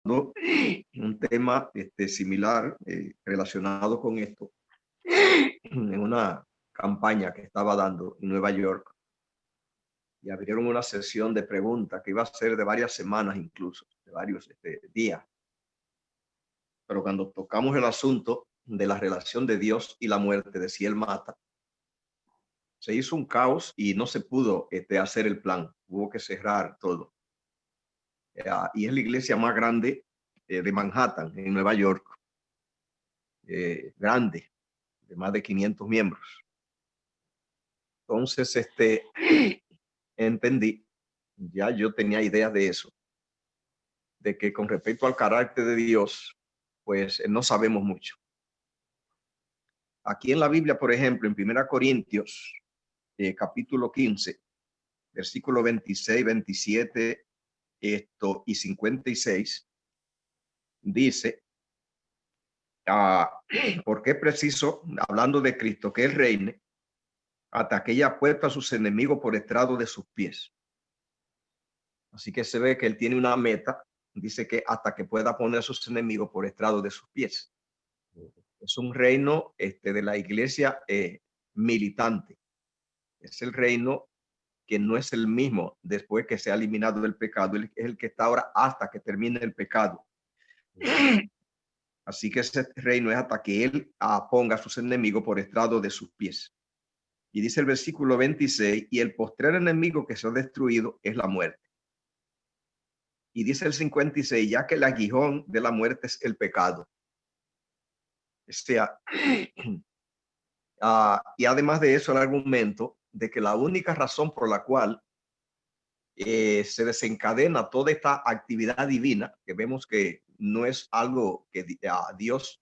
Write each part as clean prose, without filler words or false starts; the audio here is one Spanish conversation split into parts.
un tema similar relacionado con esto en una campaña que estaba dando en Nueva York, y abrieron una sesión de preguntas que iba a ser de varias semanas, incluso de varios días. Pero cuando tocamos el asunto de la relación de Dios y la muerte, de si él mata, se hizo un caos y no se pudo hacer el plan. Hubo que cerrar todo. Y es la iglesia más grande de Manhattan, en Nueva York. Grande, de más de 500 miembros. Entonces, entendí, ya yo tenía ideas de eso, de que con respecto al carácter de Dios, pues no sabemos mucho. Aquí en la Biblia, por ejemplo, en 1 Corintios, capítulo 15, versículo 26, 27 y 56, dice, porque es preciso, hablando de Cristo, que Él reine hasta que haya puesto a sus enemigos por estrado de sus pies. Así que se ve que Él tiene una meta, dice que hasta que pueda poner a sus enemigos por estrado de sus pies. Es un reino de la iglesia militante. Es el reino que no es el mismo después que se ha eliminado el pecado, es el que está ahora hasta que termine el pecado. Así que ese reino es hasta que él ponga a sus enemigos por estrado de sus pies. Y dice el versículo 26, y el postrer enemigo que se ha destruido es la muerte. Y dice el 56, ya que el aguijón de la muerte es el pecado. O sea, y además de eso, el argumento de que la única razón por la cual se desencadena toda esta actividad divina, que vemos que no es algo que Dios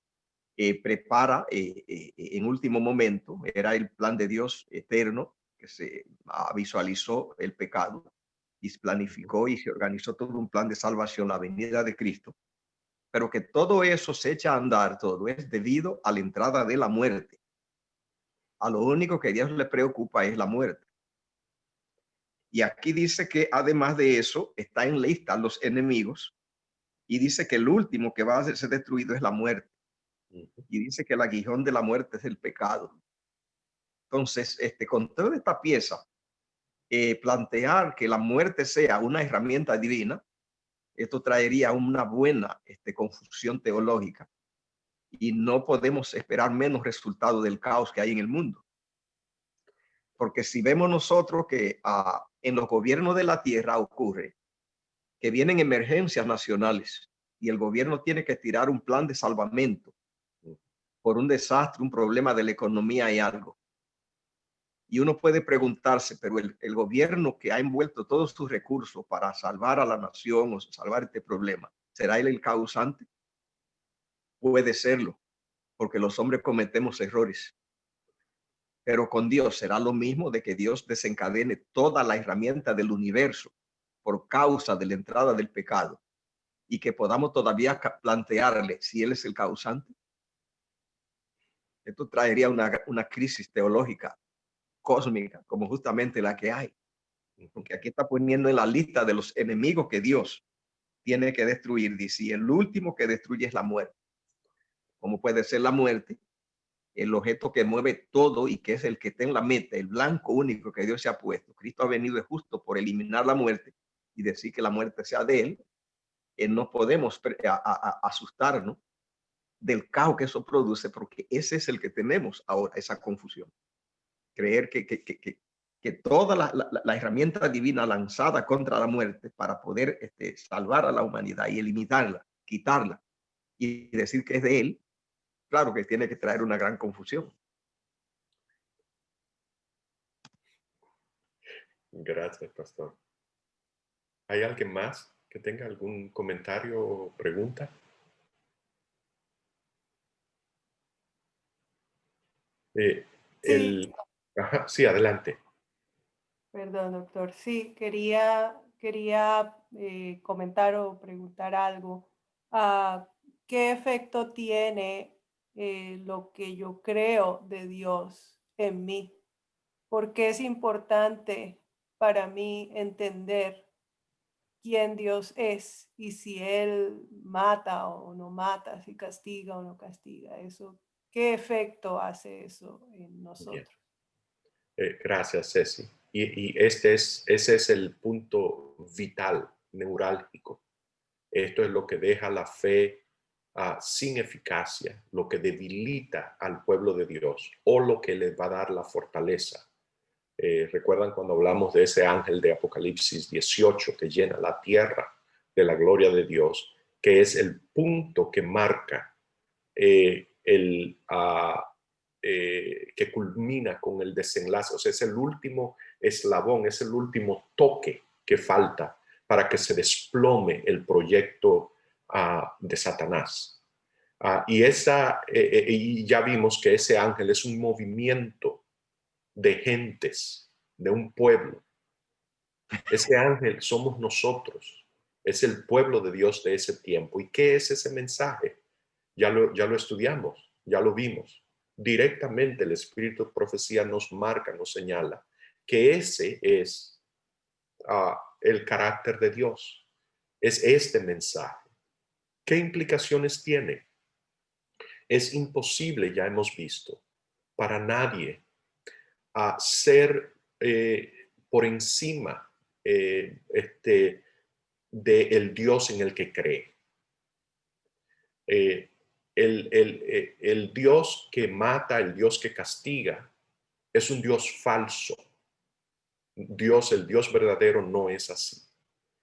prepara en último momento, era el plan de Dios eterno que se visualizó el pecado y se planificó y se organizó todo un plan de salvación, la venida de Cristo, pero que todo eso se echa a andar, todo es debido a la entrada de la muerte. A lo único que a Dios le preocupa es la muerte. Y aquí dice que además de eso está en lista los enemigos, y dice que el último que va a ser destruido es la muerte. Y dice que el aguijón de la muerte es el pecado. Entonces, con toda esta pieza, plantear que la muerte sea una herramienta divina, esto traería una buena confusión teológica, y no podemos esperar menos resultado del caos que hay en el mundo. Porque si vemos nosotros que en los gobiernos de la tierra ocurre que vienen emergencias nacionales y el gobierno tiene que tirar un plan de salvamento por un desastre, un problema de la economía y algo. Y uno puede preguntarse, pero el gobierno que ha envuelto todos sus recursos para salvar a la nación o salvar este problema, ¿será él el causante? Puede serlo, porque los hombres cometemos errores. Pero con Dios será lo mismo, de que Dios desencadene toda la herramienta del universo por causa de la entrada del pecado, y que podamos todavía plantearle si él es el causante. Esto traería una crisis teológica cósmica, como justamente la que hay, porque aquí está poniendo en la lista de los enemigos que Dios tiene que destruir, dice, y el último que destruye es la muerte. ¿Cómo puede ser la muerte el objeto que mueve todo y que es el que está en la meta, el blanco único que Dios se ha puesto? Cristo ha venido justo por eliminar la muerte y decir que la muerte sea de él. No podemos asustarnos del caos que eso produce, porque ese es el que tenemos ahora, esa confusión. Creer que toda la herramienta divina lanzada contra la muerte para poder salvar a la humanidad y eliminarla, quitarla y decir que es de él, claro que tiene que traer una gran confusión. Gracias, pastor. ¿Hay alguien más que tenga algún comentario o pregunta? Eh, Sí, el... Ajá, sí, adelante. perdón, doctor. Sí, quería comentar o preguntar algo. Ah, ¿Qué efecto tiene lo que yo creo de Dios en mí? ¿Por qué es importante para mí entender quién Dios es y si Él mata o no mata, si castiga o no castiga. Eso, ¿qué efecto hace eso en Bien. nosotros? Gracias, Ceci. Y ese es el punto vital, neurálgico. Esto es lo que deja la fe sin eficacia, lo que debilita al pueblo de Dios o lo que les va a dar la fortaleza. ¿Recuerdan cuando hablamos de ese ángel de Apocalipsis 18 que llena la tierra de la gloria de Dios, que es el punto que marca que culmina con el desenlace? O sea, es el último eslabón, es el último toque que falta para que se desplome el proyecto de Satanás. Y ya vimos que ese ángel es un movimiento de gentes, de un pueblo. Ese ángel somos nosotros, es el pueblo de Dios de ese tiempo. ¿Y qué es ese mensaje? Ya lo estudiamos, ya lo vimos. Directamente el Espíritu de Profecía nos marca, nos señala que ese es el carácter de Dios. Es este mensaje. ¿Qué implicaciones tiene? Es imposible, ya hemos visto, para nadie ser por encima del Dios en el que cree. El Dios que mata, el Dios que castiga, es un Dios falso. Dios, el Dios verdadero, no es así.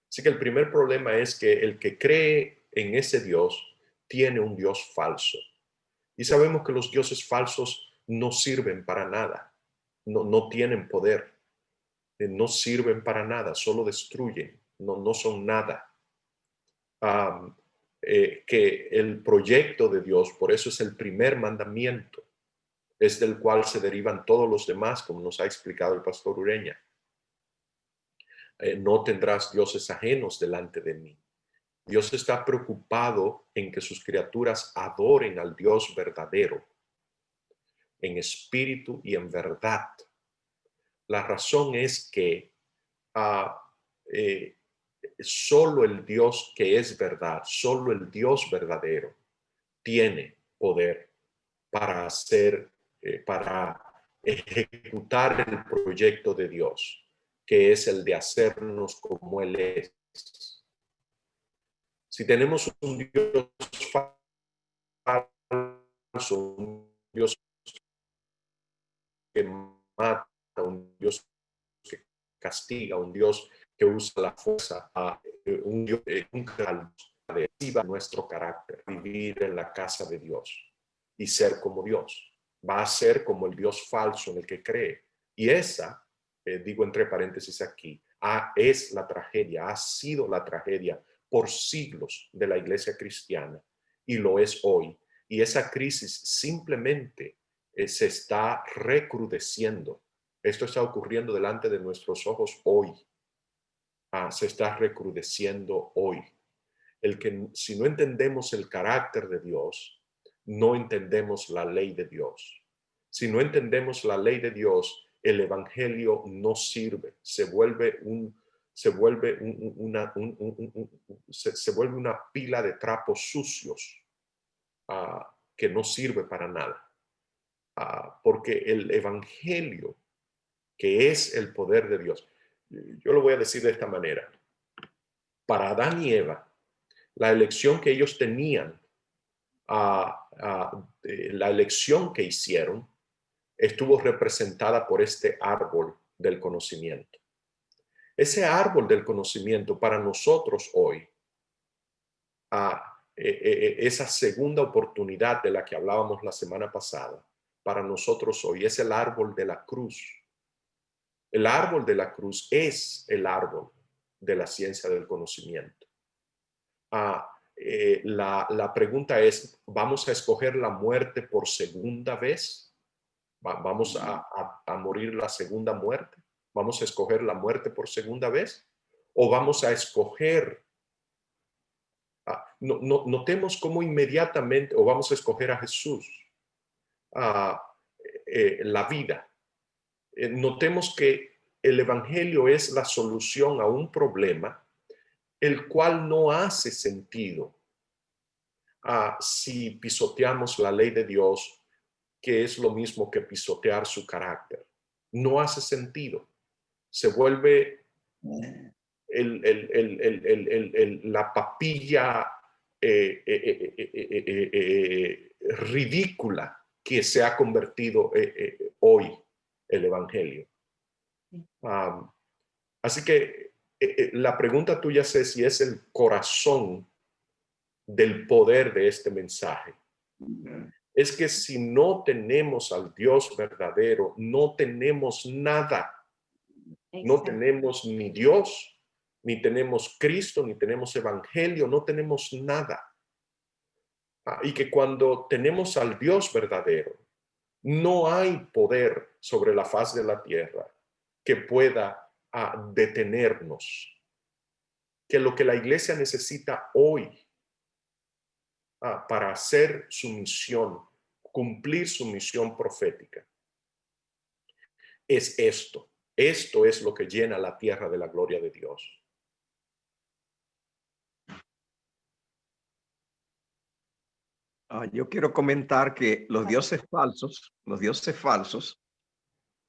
Así que el primer problema es que el que cree en ese Dios tiene un Dios falso. Y sabemos que los dioses falsos no sirven para nada, no tienen poder, no sirven para nada, solo destruyen, no son nada. Que el proyecto de Dios, por eso es el primer mandamiento, es del cual se derivan todos los demás, como nos ha explicado el pastor Ureña. No tendrás dioses ajenos delante de mí. Dios está preocupado en que sus criaturas adoren al Dios verdadero, en espíritu y en verdad. La razón es que solo el Dios que es verdad, solo el Dios verdadero tiene poder para para ejecutar el proyecto de Dios, que es el de hacernos como Él es. Si tenemos un Dios falso, un Dios que mata, un Dios que castiga, un Dios que usa la fuerza, un Dios que reciba nuestro carácter, vivir en la casa de Dios y ser como Dios. Va a ser como el Dios falso en el que cree. Y esa, digo entre paréntesis aquí, es la tragedia, ha sido la tragedia por siglos de la iglesia cristiana y lo es hoy. Y esa crisis simplemente se está recrudeciendo. Esto está ocurriendo delante de nuestros ojos hoy. Se está recrudeciendo hoy. Si no entendemos el carácter de Dios, no entendemos la ley de Dios. Si no entendemos la ley de Dios, el evangelio no sirve. Se vuelve una pila de trapos sucios que no sirve para nada. Porque el evangelio, que es el poder de Dios, yo lo voy a decir de esta manera. Para Adán y Eva, la elección que ellos tenían, la elección que hicieron, estuvo representada por este árbol del conocimiento. Ese árbol del conocimiento para nosotros hoy, esa segunda oportunidad de la que hablábamos la semana pasada, para nosotros hoy es el árbol de la cruz. El árbol de la cruz es el árbol de la ciencia del conocimiento. La pregunta es, ¿vamos a escoger la muerte por segunda vez? ¿Vamos a morir la segunda muerte? ¿Vamos a escoger la muerte por segunda vez? ¿O vamos a escoger, notemos cómo inmediatamente, o vamos a escoger a Jesús, la vida? Notemos que el evangelio es la solución a un problema el cual no hace sentido si pisoteamos la ley de Dios, que es lo mismo que pisotear su carácter. No hace sentido. Se vuelve la papilla ridícula que se ha convertido hoy el Evangelio. Así que la pregunta tuya, Ceci, es el corazón del poder de este mensaje. Es que si no tenemos al Dios verdadero, no tenemos nada. No tenemos ni Dios, ni tenemos Cristo, ni tenemos Evangelio, no tenemos nada. Y que cuando tenemos al Dios verdadero, no hay poder sobre la faz de la tierra que pueda detenernos. Que lo que la iglesia necesita hoy para hacer su misión, cumplir su misión profética, es esto. Esto es lo que llena la tierra de la gloria de Dios. Yo quiero comentar que los dioses falsos,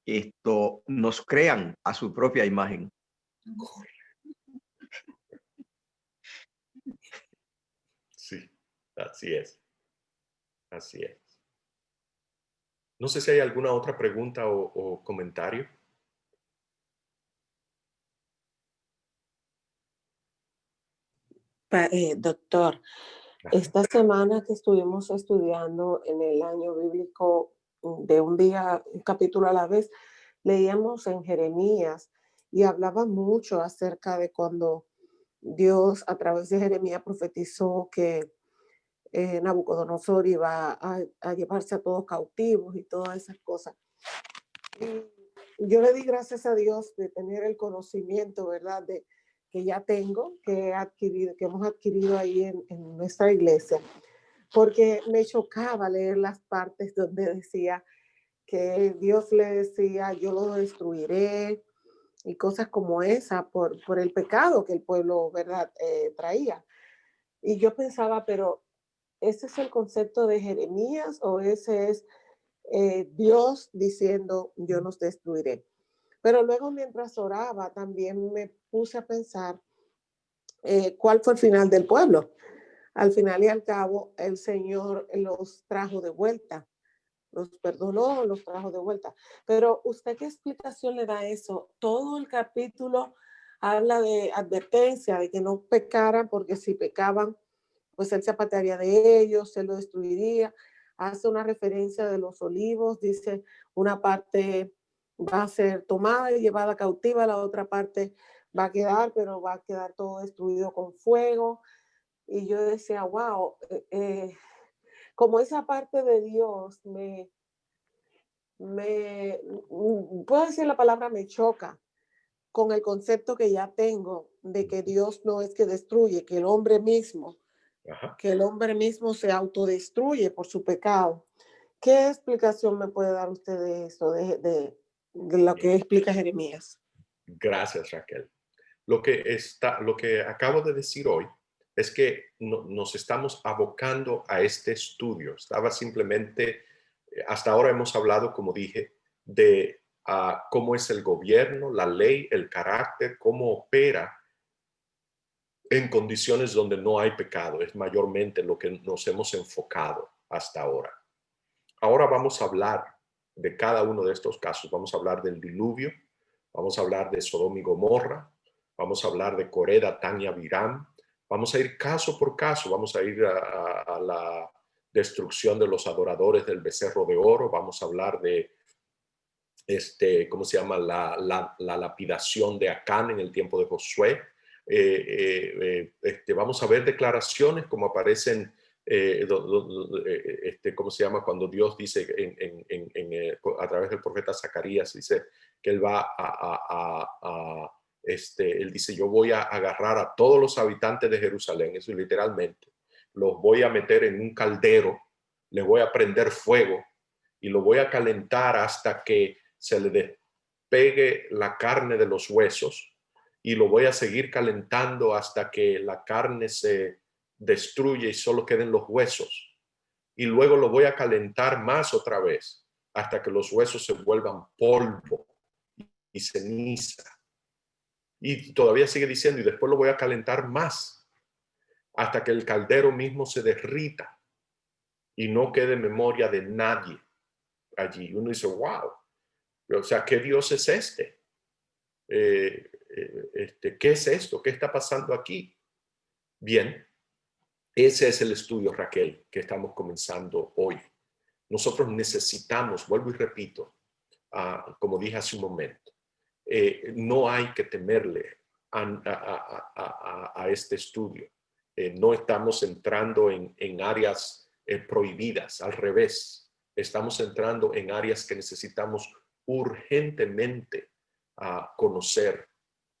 esto nos crean a su propia imagen. Sí, así es. Así es. No sé si hay alguna otra pregunta o comentario. Doctor, esta semana que estuvimos estudiando en el año bíblico de un día, un capítulo a la vez, leíamos en Jeremías y hablaba mucho acerca de cuando Dios a través de Jeremías profetizó que Nabucodonosor iba a llevarse a todos cautivos y todas esas cosas. Y yo le di gracias a Dios de tener el conocimiento, ¿verdad? Que ya tengo, que hemos adquirido ahí en nuestra iglesia, porque me chocaba leer las partes donde decía que Dios le decía, yo lo destruiré, y cosas como esa por el pecado que el pueblo, ¿verdad?, traía. Y yo pensaba, pero ¿ese es el concepto de Jeremías o ese es Dios diciendo, yo los destruiré? Pero luego mientras oraba también me puse a pensar cuál fue el final del pueblo. Al final y al cabo, el Señor los trajo de vuelta, los perdonó, los trajo de vuelta. Pero ¿usted qué explicación le da a eso? Todo el capítulo habla de advertencia, de que no pecaran, porque si pecaban, pues Él se apartaría de ellos, Él lo destruiría. Hace una referencia de los olivos, dice una parte va a ser tomada y llevada cautiva, la otra parte va a quedar, pero va a quedar todo destruido con fuego. Y yo decía, wow, como esa parte de Dios puedo decir la palabra, me choca con el concepto que ya tengo de que Dios no es que destruye, que el hombre mismo, se autodestruye por su pecado. ¿Qué explicación me puede dar usted de eso, de lo que explica Jeremías? Gracias, Raquel. Lo que acabo de decir hoy es que nos estamos abocando a este estudio. Estaba simplemente, hasta ahora hemos hablado, como dije, de cómo es el gobierno, la ley, el carácter, cómo opera en condiciones donde no hay pecado. Es mayormente lo que nos hemos enfocado hasta ahora. Ahora vamos a hablar de cada uno de estos casos. Vamos a hablar del diluvio, vamos a hablar de Sodoma y Gomorra, vamos a hablar de Coré, Datán y Abiram. Vamos a ir caso por caso, vamos a ir a la destrucción de los adoradores del becerro de oro, vamos a hablar de, ¿cómo se llama? La lapidación de Acán en el tiempo de Josué. Vamos a ver declaraciones como aparecen, ¿cómo se llama? Cuando Dios dice a través del profeta Zacarías, dice que él va él dice, yo voy a agarrar a todos los habitantes de Jerusalén, eso literalmente, los voy a meter en un caldero, les voy a prender fuego y lo voy a calentar hasta que se le despegue la carne de los huesos y lo voy a seguir calentando hasta que la carne se destruye y solo queden los huesos. Y luego lo voy a calentar más otra vez hasta que los huesos se vuelvan polvo y ceniza. Y todavía sigue diciendo, y después lo voy a calentar más hasta que el caldero mismo se derrita y no quede memoria de nadie allí. Uno dice, wow, o sea, ¿qué Dios es este? ¿Qué es esto? ¿Qué está pasando aquí? Bien, ese es el estudio, Raquel, que estamos comenzando hoy. Nosotros necesitamos, vuelvo y repito, como dije hace un momento, no hay que temerle a este estudio. No estamos entrando en áreas prohibidas, al revés. Estamos entrando en áreas que necesitamos urgentemente conocer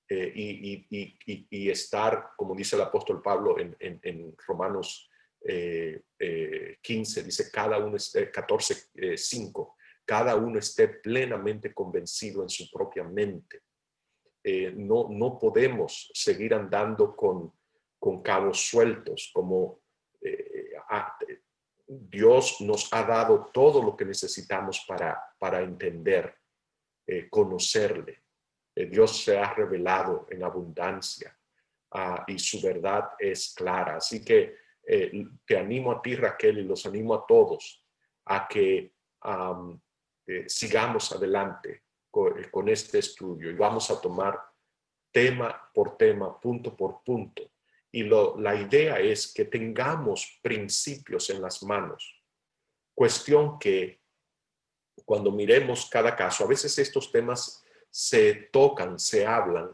y estar, como dice el apóstol Pablo en Romanos 15, dice cada uno, 14:5, cada uno esté plenamente convencido en su propia mente. No podemos seguir andando con cabos sueltos, como Dios nos ha dado todo lo que necesitamos para entender, conocerle. Dios se ha revelado en abundancia y su verdad es clara. Así que te animo a ti, Raquel, y los animo a todos a que sigamos adelante con este estudio y vamos a tomar tema por tema, punto por punto. Y la idea es que tengamos principios en las manos. Cuestión que cuando miremos cada caso, a veces estos temas se tocan, se hablan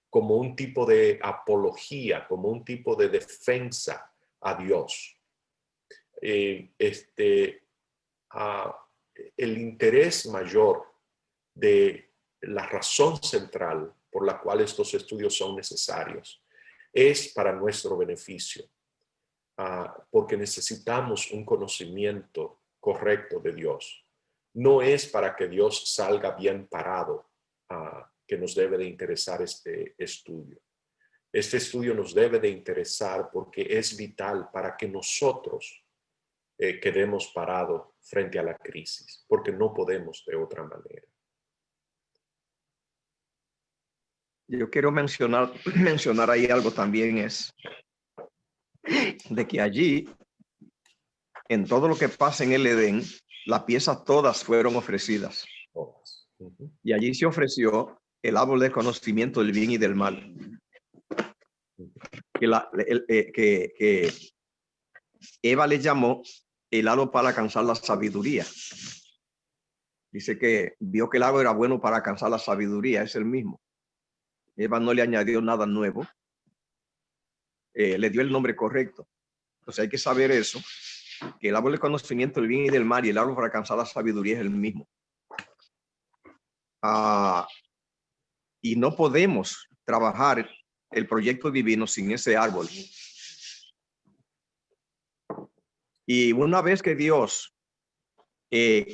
como un tipo de apología, como un tipo de defensa a Dios. El interés mayor de la razón central por la cual estos estudios son necesarios es para nuestro beneficio, porque necesitamos un conocimiento correcto de Dios. No es para que Dios salga bien parado que nos debe de interesar este estudio. Este estudio nos debe de interesar porque es vital para que nosotros quedemos parados frente a la crisis, porque no podemos de otra manera. Yo quiero mencionar ahí algo también, es de que allí, en todo lo que pasa en el Edén, las piezas todas fueron ofrecidas. Y allí se ofreció el árbol del conocimiento del bien y del mal. Que Eva le llamó el árbol para alcanzar la sabiduría. Dice que vio que el árbol era bueno para alcanzar la sabiduría, es el mismo. Eva no le añadió nada nuevo. Le dio el nombre correcto. Entonces hay que saber eso, que el árbol del conocimiento del bien y del mal y el árbol para alcanzar la sabiduría es el mismo. Y no podemos trabajar el proyecto divino sin ese árbol. Y una vez que Dios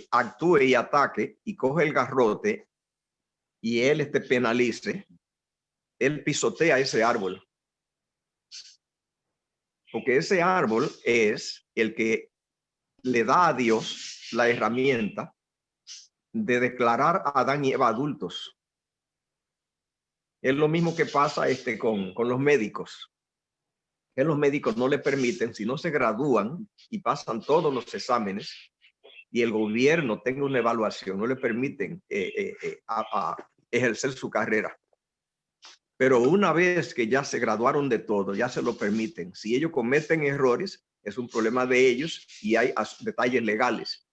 actúe y ataque y coge el garrote y él penalice, él pisotea ese árbol. Porque ese árbol es el que le da a Dios la herramienta de declarar a Adán y Eva adultos. Es lo mismo que pasa con los médicos. Que los médicos no le permiten, si no se gradúan y pasan todos los exámenes y el gobierno tenga una evaluación, no le permiten ejercer su carrera. Pero una vez que ya se graduaron de todo, ya se lo permiten. Si ellos cometen errores, es un problema de ellos y hay detalles legales.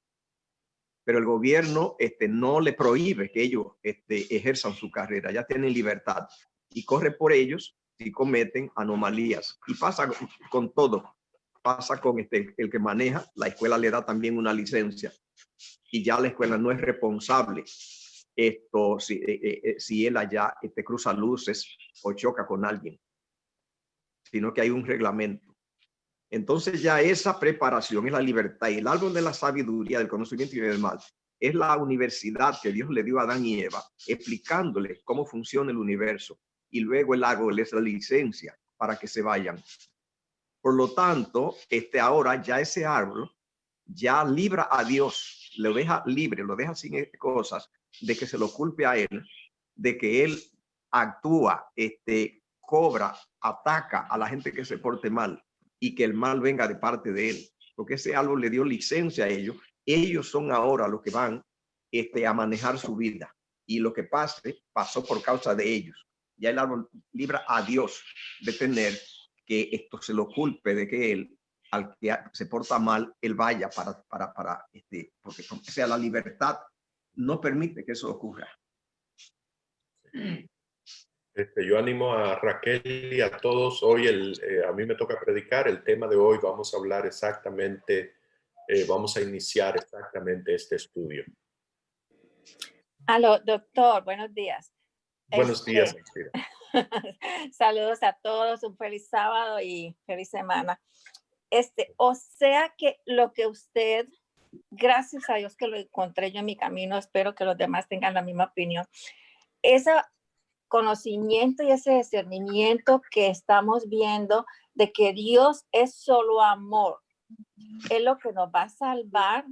Pero el gobierno no le prohíbe que ellos ejerzan su carrera, ya tienen libertad y corre por ellos si cometen anomalías. Y pasa con todo, pasa con el que maneja, la escuela le da también una licencia y ya la escuela no es responsable si él allá cruza luces o choca con alguien, sino que hay un reglamento. Entonces ya esa preparación es la libertad y el árbol de la sabiduría, del conocimiento y del mal es la universidad que Dios le dio a Adán y Eva, explicándole cómo funciona el universo y luego el árbol les da licencia para que se vayan. Por lo tanto, ahora ya ese árbol ya libra a Dios, lo deja libre, lo deja sin cosas de que se lo culpe a él, de que él actúa, cobra, ataca a la gente que se porte mal y que el mal venga de parte de él, porque ese árbol le dio licencia a ellos. Ellos son ahora los que van a manejar su vida, y lo que pase pasó por causa de ellos. Ya el árbol libra a Dios de tener que esto se lo culpe de que él, al que se porta mal, él vaya porque sea la libertad no permite que eso ocurra. Yo animo a Raquel y a todos. Hoy a mí me toca predicar. El tema de hoy vamos a hablar exactamente, vamos a iniciar exactamente este estudio. Aló, doctor, buenos días. Buenos días, Cristina. Saludos a todos, un feliz sábado y feliz semana. O sea que lo que usted, gracias a Dios que lo encontré yo en mi camino, espero que los demás tengan la misma opinión. Ese conocimiento y ese discernimiento que estamos viendo de que Dios es solo amor, es lo que nos va a salvar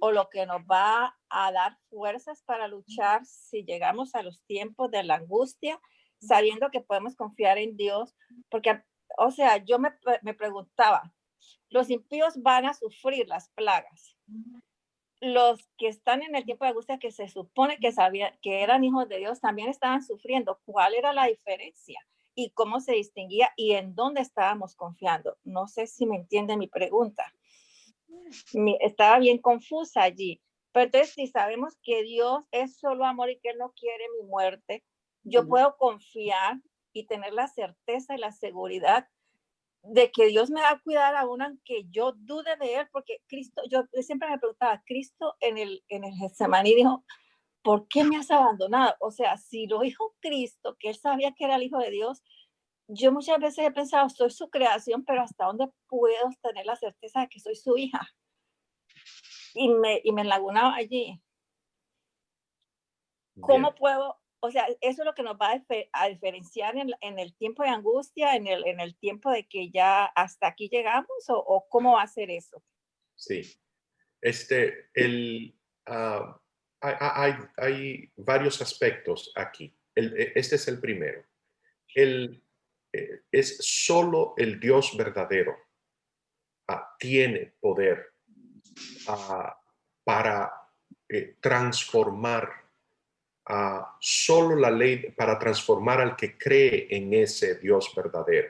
o lo que nos va a dar fuerzas para luchar si llegamos a los tiempos de la angustia, sabiendo que podemos confiar en Dios. Porque, o sea, yo me preguntaba, los impíos van a sufrir las plagas. Los que están en el tiempo de angustia, que se supone que sabían que eran hijos de Dios, también estaban sufriendo. ¿Cuál era la diferencia? ¿Y cómo se distinguía? ¿Y en dónde estábamos confiando? No sé si me entiende mi pregunta. Estaba bien confusa allí. Pero entonces, si sabemos que Dios es solo amor y que Él no quiere mi muerte, yo puedo confiar y tener la certeza y la seguridad de que Dios me va a cuidar aún aunque yo dude de Él, porque Cristo, yo siempre me preguntaba, Cristo en el Getsemaní dijo, ¿por qué me has abandonado? O sea, si lo dijo Cristo, que Él sabía que era el Hijo de Dios, yo muchas veces he pensado, soy su creación, pero ¿hasta dónde puedo tener la certeza de que soy su hija? Y me enlagunaba allí. ¿Cómo Bien. puedo? O sea, eso es lo que nos va a diferenciar en el tiempo de angustia, en el tiempo de que ya hasta aquí llegamos, o cómo va a ser eso. Sí. Hay varios aspectos aquí. Este es el primero. Es solo el Dios verdadero tiene poder para transformar solo la ley, para transformar al que cree en ese Dios verdadero,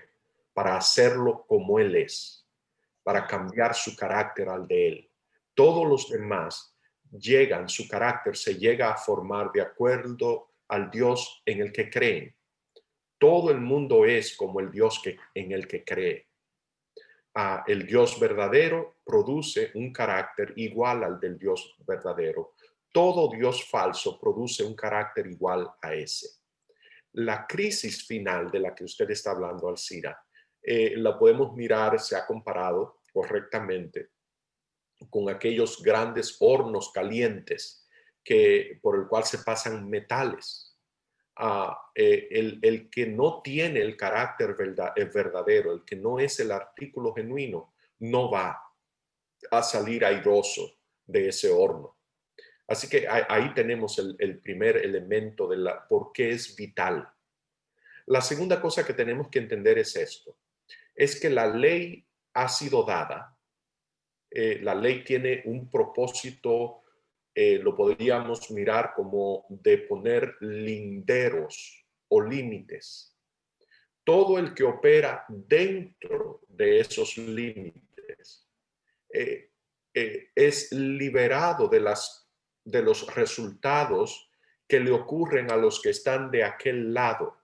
para hacerlo como Él es, para cambiar su carácter al de Él. Todos los demás su carácter se llega a formar de acuerdo al Dios en el que creen. Todo el mundo es como el Dios en el que cree. El Dios verdadero produce un carácter igual al del Dios verdadero. Todo Dios falso produce un carácter igual a ese. La crisis final de la que usted está hablando, Alcira, la podemos mirar, se ha comparado correctamente con aquellos grandes hornos calientes por el cual se pasan metales. El que no tiene el carácter verdadero, el que no es el artículo genuino, no va a salir airoso de ese horno. Así que ahí tenemos el primer elemento de por qué es vital. La segunda cosa que tenemos que entender es esto, es que la ley ha sido dada. La ley tiene un propósito, lo podríamos mirar como de poner linderos o límites. Todo el que opera dentro de esos límites es liberado de los resultados que le ocurren a los que están de aquel lado.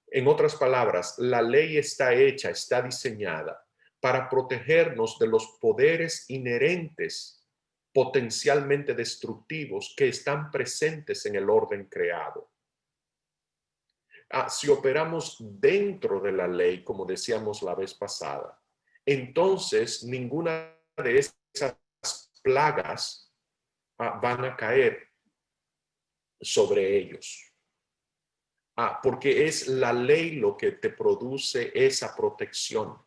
En otras palabras, la ley está hecha, está diseñada para protegernos de los poderes inherentes, potencialmente destructivos, que están presentes en el orden creado. Si operamos dentro de la ley, como decíamos la vez pasada, entonces ninguna de esas plagas van a caer sobre ellos. porque es la ley lo que te produce esa protección.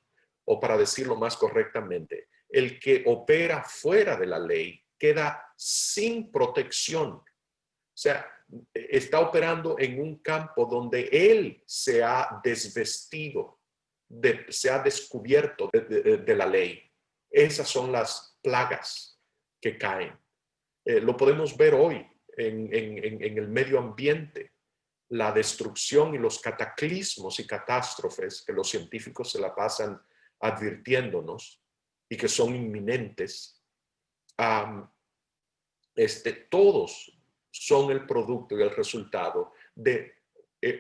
O para decirlo más correctamente, el que opera fuera de la ley queda sin protección. O sea, está operando en un campo donde él se ha desvestido, se ha descubierto de la ley. Esas son las plagas que caen. Lo podemos ver hoy en el medio ambiente. La destrucción y los cataclismos y catástrofes que los científicos se la pasan advirtiéndonos y que son inminentes, todos son el producto y el resultado de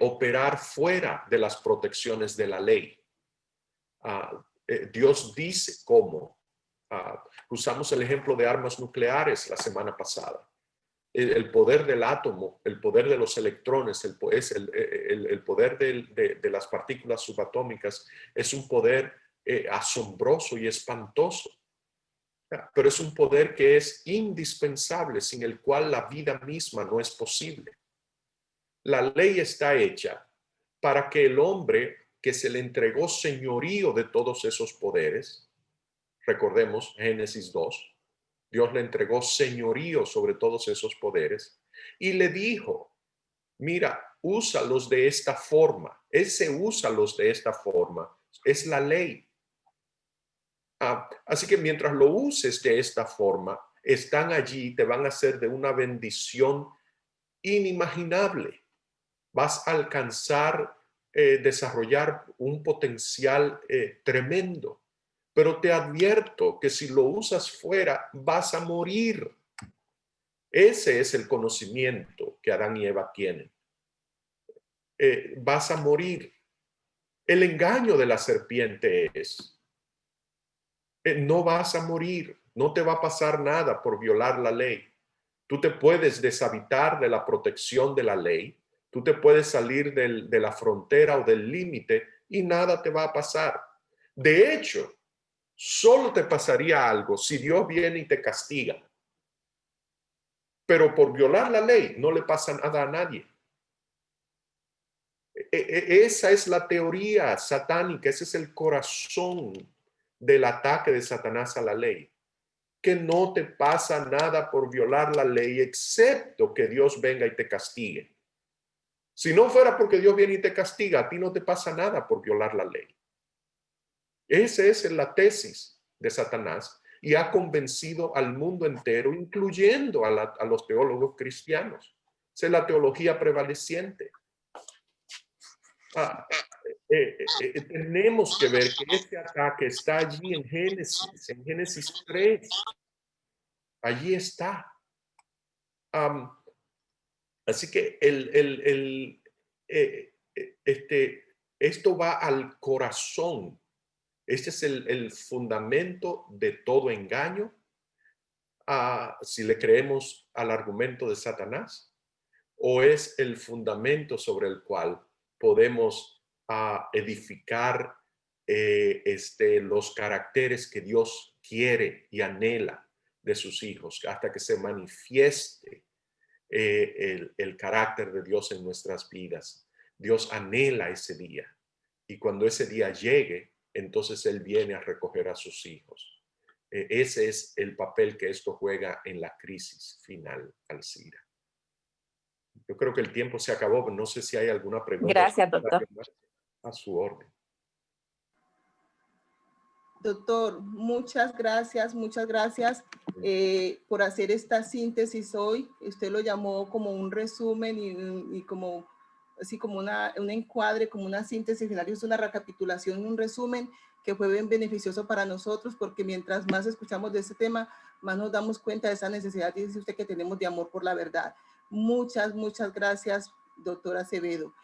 operar fuera de las protecciones de la ley. Dios dice cómo. Usamos el ejemplo de armas nucleares la semana pasada. El poder del átomo, el poder de los electrones, el poder de las partículas subatómicas es un poder asombroso y espantoso. Pero es un poder que es indispensable, sin el cual la vida misma no es posible. La ley está hecha para que el hombre que se le entregó señorío de todos esos poderes, recordemos Génesis 2, Dios le entregó señorío sobre todos esos poderes y le dijo, mira, úsalos de esta forma. Ese úsalos de esta forma es la ley. Así que mientras lo uses de esta forma, están allí, te van a ser de una bendición inimaginable. Vas a alcanzar, desarrollar un potencial tremendo. Pero te advierto que si lo usas fuera, vas a morir. Ese es el conocimiento que Adán y Eva tienen. Vas a morir. El engaño de la serpiente es, no vas a morir, no te va a pasar nada por violar la ley. Tú te puedes deshabitar de la protección de la ley, tú te puedes salir de la frontera o del límite y nada te va a pasar. De hecho, solo te pasaría algo si Dios viene y te castiga. Pero por violar la ley no le pasa nada a nadie. Esa es la teoría satánica, ese es el corazón del ataque de Satanás a la ley. Que no te pasa nada por violar la ley, excepto que Dios venga y te castigue. Si no fuera porque Dios viene y te castiga, a ti no te pasa nada por violar la ley. Esa es la tesis de Satanás y ha convencido al mundo entero, incluyendo a los teólogos cristianos. Esa es la teología prevaleciente. Tenemos que ver que este ataque está allí en Génesis 3. Allí está. Así que esto va al corazón. Este es el fundamento de todo engaño. Si le creemos al argumento de Satanás, o es el fundamento sobre el cual podemos edificar los caracteres que Dios quiere y anhela de sus hijos, hasta que se manifieste el carácter de Dios en nuestras vidas. Dios anhela ese día, y cuando ese día llegue, entonces Él viene a recoger a sus hijos. Ese es el papel que esto juega en la crisis final, Alcira. Yo creo que el tiempo se acabó, pero no sé si hay alguna pregunta. Gracias, doctor. A su orden. Doctor, muchas gracias por hacer esta síntesis hoy. Usted lo llamó como un resumen y como así como un encuadre, como una síntesis final, es una recapitulación, un resumen que fue bien beneficioso para nosotros, porque mientras más escuchamos de este tema, más nos damos cuenta de esa necesidad, dice usted, que tenemos de amor por la verdad. Muchas gracias, doctora Acevedo.